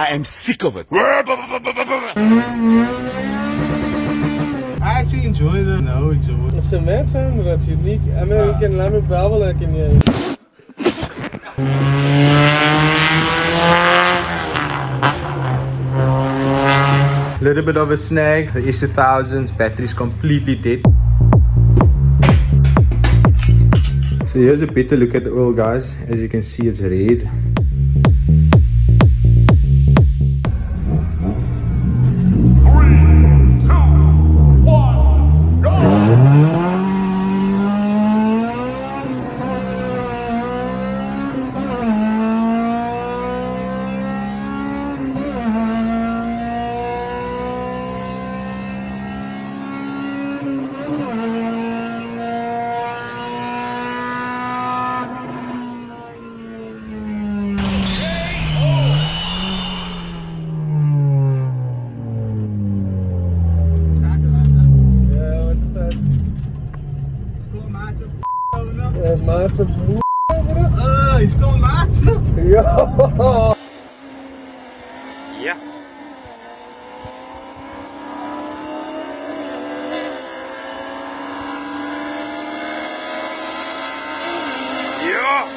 I am sick of it. I actually enjoy the no exhaust. It's a mad sound that's unique. I mean, you can let me babble, I can hear you. Little bit of a snag. The S2000's battery is completely dead. So here's a better look at the oil, guys. As you can see, it's red. Maatse boer. Is gewoon maatse. Ja. Ja. Ja.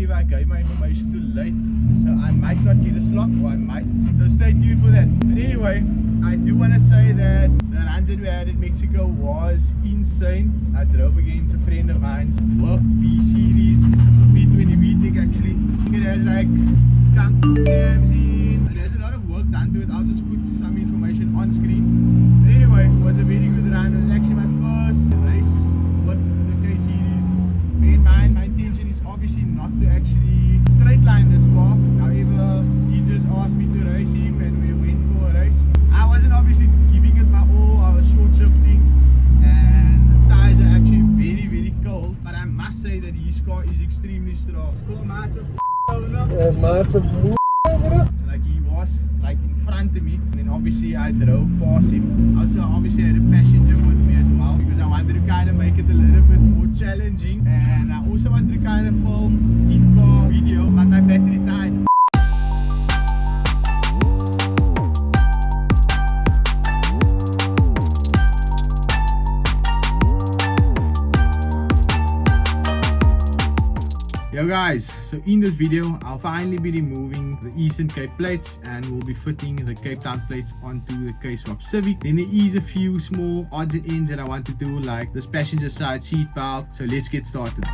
I gave my information too late, so I might not get a slot, or I might, so stay tuned for that. But anyway, I do want to say that the runs that we had in Mexico was insane. I drove against a friend of mine's work B-Series, B20 VTEC actually. It has like skunk cams in, there's a lot of work done to it. I'll just put some information on screen. But anyway, it was a very good run. It was actually my first race with the K-Series. Bear in mind, my intention is obviously not to actually straight line this car. However, he just asked me to race him and we went for a race. I wasn't obviously giving it my all. I was short shifting and the tires are actually very, very cold. But I must say that his car is extremely strong. Maatse boer. Like he was like in front of me, and then obviously I drove past him. Also obviously I had a passenger with me as well, because I wanted to kind of make it a little bit more challenging, and I also wanted to kind of film in-car video, but my battery died. Yo guys, so in this video I'll finally be removing the Eastern Cape plates and we'll be fitting the Cape Town plates onto the K-Swap Civic. Then there is a few small odds and ends that I want to do, like this passenger side seat belt. So let's get started.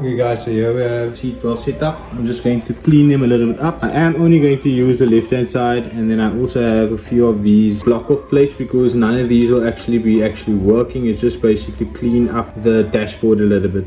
Okay guys, so here we have seatbelt set up. I'm just going to clean them a little bit up. I am only going to use the left hand side, and then I also have a few of these block off plates because none of these will actually be working. It's just basically clean up the dashboard a little bit.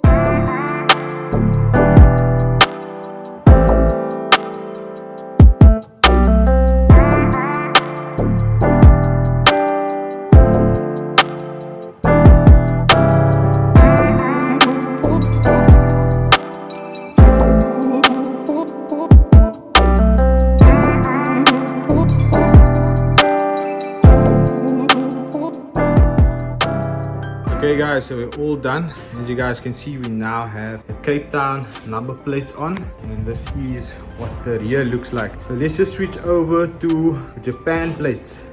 Okay guys, so we're all done. As you guys can see, we now have the Cape Town number plates on, and this is what the rear looks like. So let's just switch over to the Japan plates.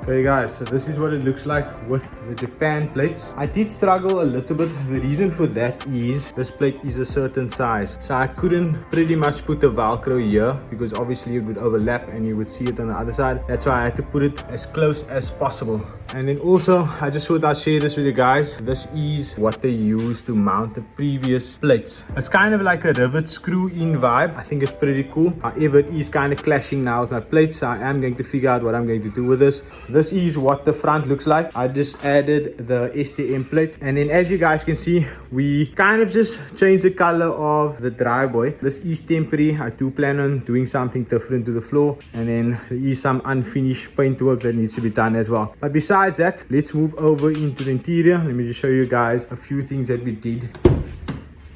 Okay guys, so this is what it looks like with the Japan plates. I did struggle a little bit. The reason for that is this plate is a certain size, so I couldn't pretty much put the Velcro here because obviously it would overlap and you would see it on the other side. That's why I had to put it as close as possible. And then also I just thought I'd share this with you guys. This is what they use to mount the previous plates. It's kind of like a rivet screw in vibe. I think it's pretty cool. However, it is kind of clashing now with my plates, so I am going to figure out what I'm going to do with this. This is what the front looks like. I just added the STM plate, and then as you guys can see, we kind of just changed the color of the driveway. This is temporary. I do plan on doing something different to the floor, and then there is some unfinished paint work that needs to be done as well. But besides that, let's move over into the interior. Let me just show you guys a few things that we did.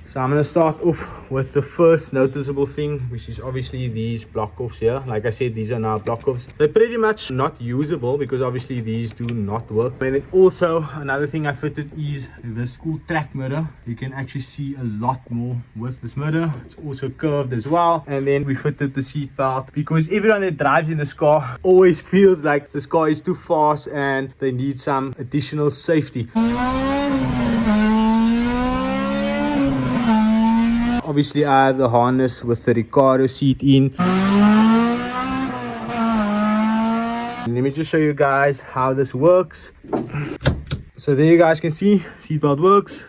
So I'm going to start off with the first noticeable thing, which is obviously these block offs here. Like I said, these are now block offs. They're pretty much not usable because obviously these do not work. And then also another thing I fitted is this cool track mirror. You can actually see a lot more with this mirror. It's also curved as well. And then we fitted the seat belt because everyone that drives in this car always feels like this car is too fast and they need some additional safety. Obviously I have the harness with the Recaro seat in. Let me just show you guys how this works. So there you guys can see seatbelt works.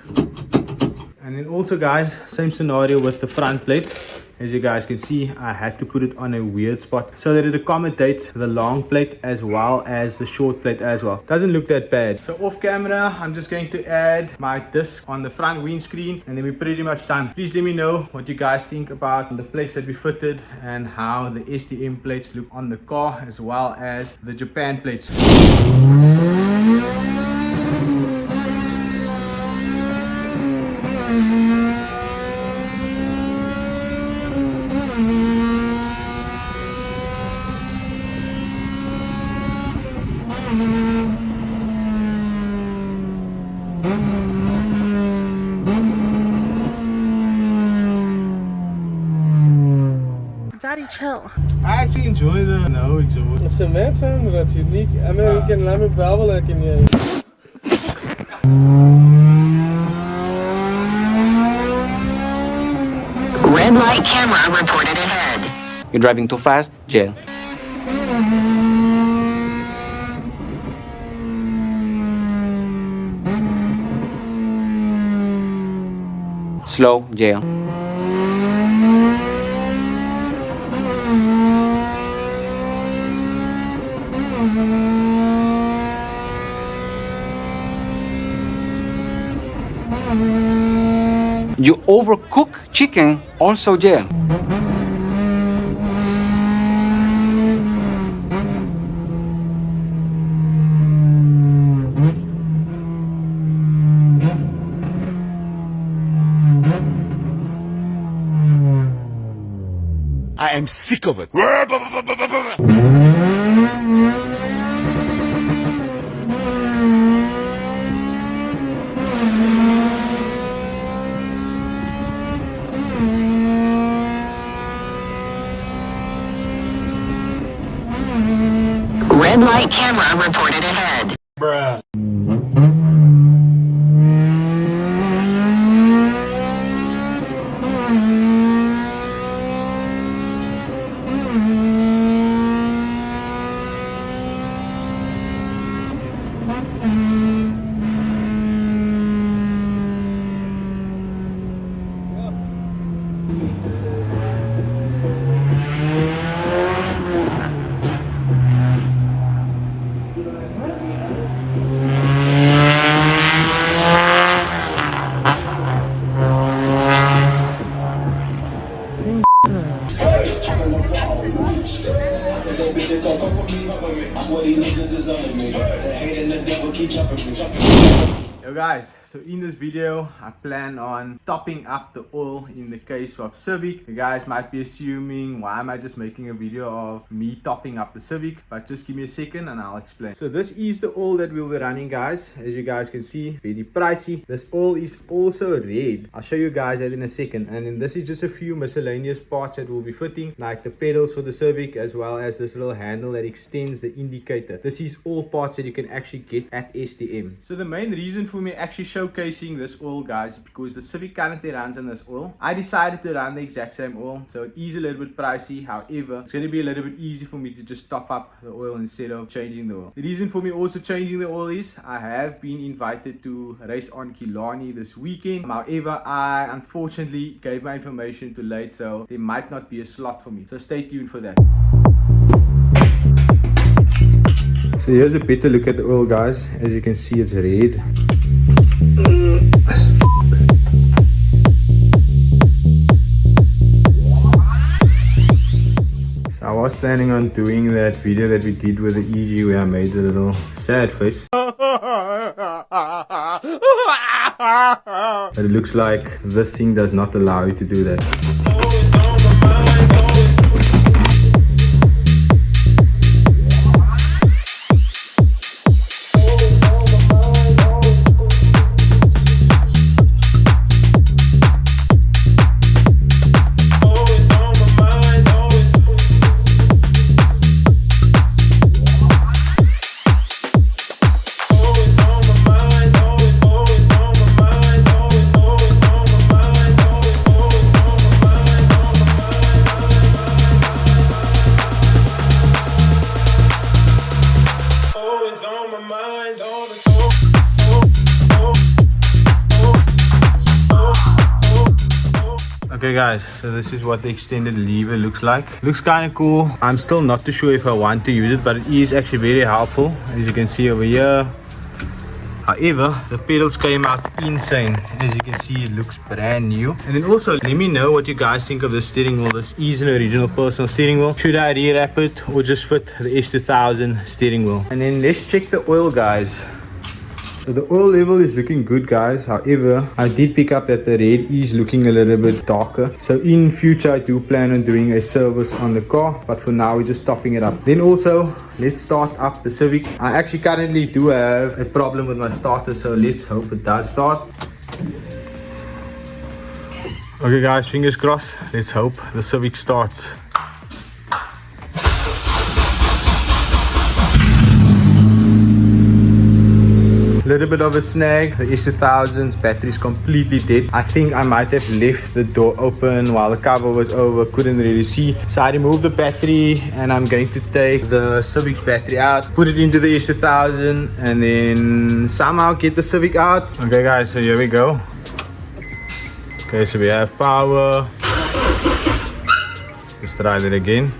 And then also guys, same scenario with the front plate. As you guys can see, I had to put it on a weird spot so that it accommodates the long plate as well as the short plate as well. Doesn't look that bad. So off camera, I'm just going to add my disc on the front windscreen and then we're pretty much done. Please let me know what you guys think about the plates that we fitted and how the STM plates look on the car as well as the Japan plates. Daddy, chill. I actually enjoy the no exhaust. It's a mad sound, that's unique. I mean, you can let me babble, I can hear you. Red light camera reported ahead. You're driving too fast? Jail. Slow? Jail. You overcook chicken, also jail. I am sick of it. Red light camera reported ahead. Bruh. Yo guys, So in this video, I plan on topping up the oil in the case of Civic. You guys might be assuming, why am I just making a video of me topping up the Civic? But just give me a second and I'll explain. So this is the oil that we'll be running, guys. As you guys can see, very pricey. This oil is also red. I'll show you guys that in a second. And then this is just a few miscellaneous parts that we'll be fitting, like the pedals for the Civic, as well as this little handle that extends the indicator. This is all parts that you can actually get at STM. So the main reason for me actually showcasing this oil, guys, is because the Civic currently runs on this oil. I decided to run the exact same oil, so it is a little bit pricey. However, it's going to be a little bit easy for me to just top up the oil instead of changing the oil. The reason for me also changing the oil is I have been invited to race on Killarney this weekend. However, I unfortunately gave my information too late, so there might not be a slot for me. So stay tuned for that. So here's a better look at the oil, guys. As you can see, it's red. So I was planning on doing that video that we did with the EG where I made a little sad face. But it looks like this thing does not allow you to do that. Okay guys, so this is what the extended lever looks like. Looks kind of cool. I'm still not too sure if I want to use it, but it is actually very helpful, as you can see over here. However, the pedals came out insane. As you can see, it looks brand new. And then also, let me know what you guys think of the steering wheel. This is an original personal steering wheel. Should I re-wrap it or just fit the S2000 steering wheel? And then let's check the oil, guys. So the oil level is looking good, guys. However, I did pick up that the red is looking a little bit darker. So in future, I do plan on doing a service on the car, but for now we're just topping it up. Then also, let's start up the Civic. I actually currently do have a problem with my starter, so let's hope it does start. Okay guys, fingers crossed. Let's hope the Civic starts. Little bit of a snag. The S2000's battery is completely dead. I think I might have left the door open while the cover was over, couldn't really see. So I removed the battery and I'm going to take the Civic's battery out, put it into the S2000 and then somehow get the Civic out. Okay guys, so here we go. Okay, so we have power. Let's try that again.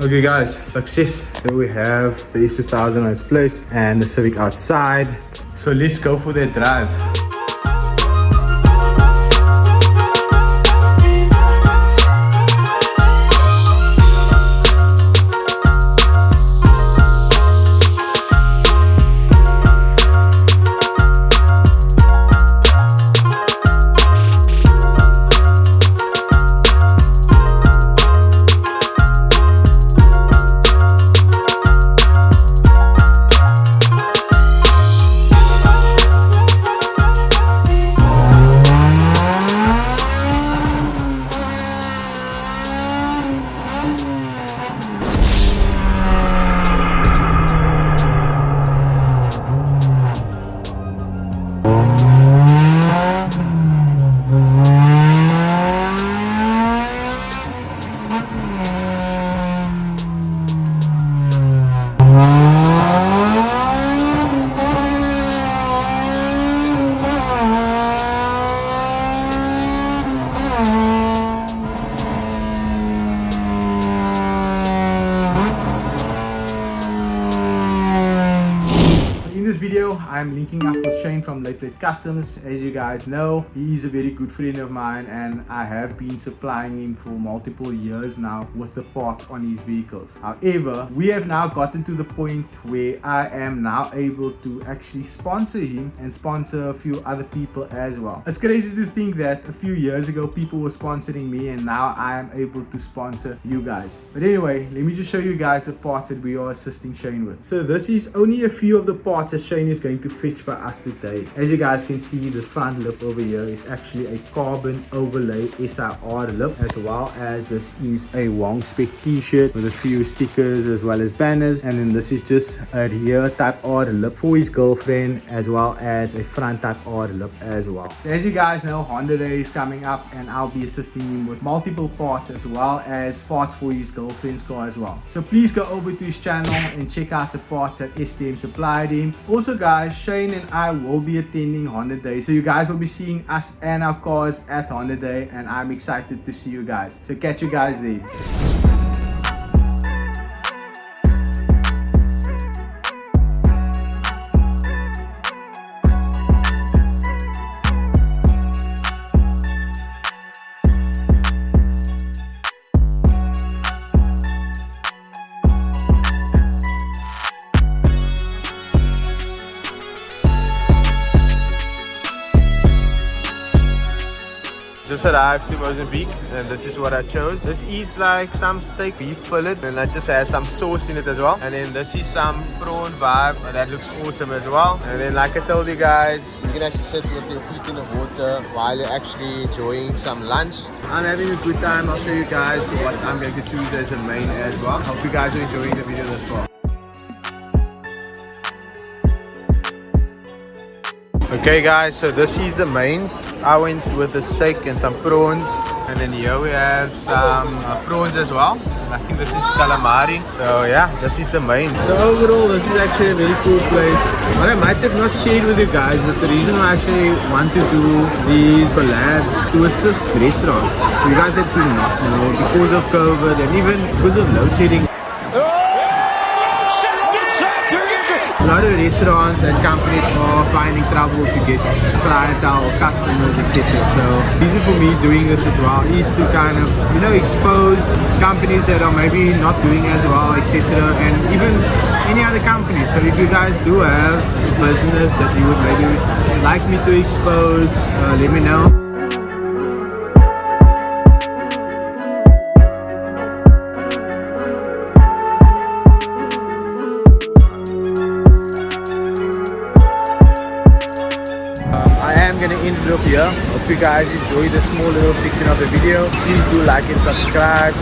Okay guys, success. So we have the S2000 on its place and the Civic outside. So let's go for that drive. I'm linking up with Shane from Late Customs. As you guys know, he is a very good friend of mine, and I have been supplying him for multiple years now with the parts on his vehicles. However, we have now gotten to the point where I am now able to actually sponsor him and sponsor a few other people as well. It's crazy to think that a few years ago people were sponsoring me, and now I am able to sponsor you guys. But anyway, let me just show you guys the parts that we are assisting Shane with. So this is only a few of the parts that Shane is going to fetch by us today. As you guys can see, this front lip over here is actually a carbon overlay SIR lip, as well as this is a WONG spec t-shirt with a few stickers as well as banners, and then this is just a rear type R lip for his girlfriend, as well as a front type R lip as well. So as you guys know, Honda Day is coming up, and I'll be assisting him with multiple parts as well as parts for his girlfriend's car as well. So please go over to his channel and check out the parts that STM supplied him. Also guys, Shane and I will be attending Honda Day, so you guys will be seeing us and our cars at Honda Day, and I'm excited to see you guys. So catch you guys there. Just arrived to Mozambique, and this is what I chose. This is like some steak beef fillet, and that just has some sauce in it as well. And then this is some prawn vibe, and that looks awesome as well. And then like I told you guys, you can actually sit with your feet in the water while you're actually enjoying some lunch. I'm having a good time. I'll show you guys what I'm going to choose as a main as well. Hope you guys are enjoying the video thus far. Okay guys, so this is the mains. I went with the steak and some prawns, and then here we have some prawns as well, and I think this is calamari. So yeah, this is the main. So overall, this is actually a very cool place. What I might have not shared with you guys, but the reason I actually want to do these collabs to assist restaurants. So you guys have to not know, because of COVID and even because of load shedding, a lot of restaurants and companies are finding trouble to get clientele or customers, etc. So easy for me doing this as well is to kind of, you know, expose companies that are maybe not doing as well, etc. and even any other companies. So if you guys do have a business that you would maybe like me to expose, let me know. Gonna end it up here. Hope you guys enjoyed this small little section of the video. Please do like and subscribe.